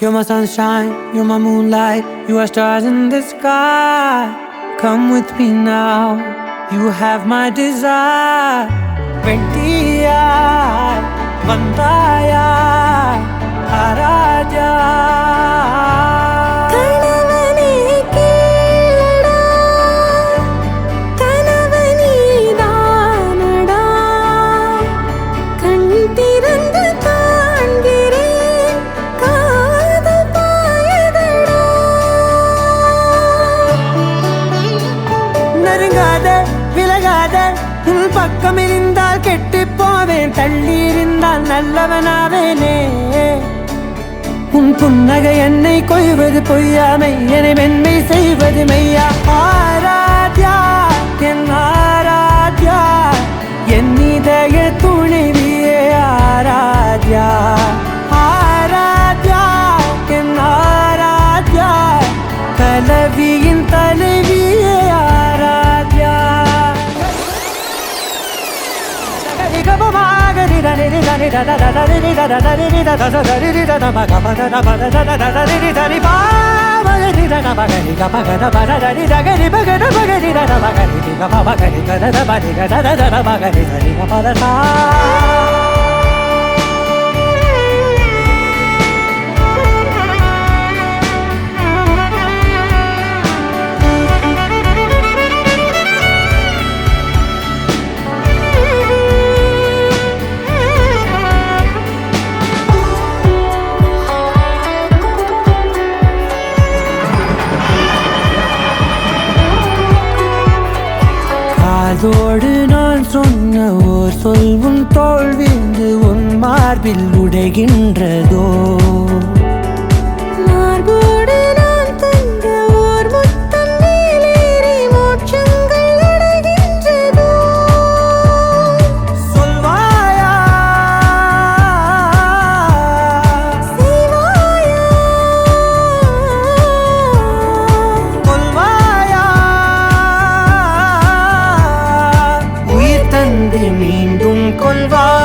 You're my sunshine, you're my moonlight, you are stars in the sky. Come with me now, you have my desire. Vendiya, Vandaya, Araja. உன் பக்கம் இருந்தால் கெட்டு போவேன், தள்ளி இருந்தால் நல்லவனாவேனே. உன் புன்னகை என்னை கொய்வது பொய்யாமை, என்னை மென்மை செய்வது மெய்யா. ஆராத்யா என் ஆராத்யா, என் இதய துணைவியே ஆராத்யா. ஆராத்யா என் ஆராத்யா, கலவியின் தலைவியே ஆராத்யா. அதோடு நான் சொன்ன ஓர் சொல் உன் தோள் வீழ்ந்து உன் மார்பில் உடைகின்றதோ. மார்போடு நான் தந்த ஓர் முத்தம் மேலேறி மோட்சங்கள் அடைகின்றதோ. சொல்வாயா செய்வாயா கொல்வாயா, உயிர் தந்து மீண்டும் கொல்வாயா.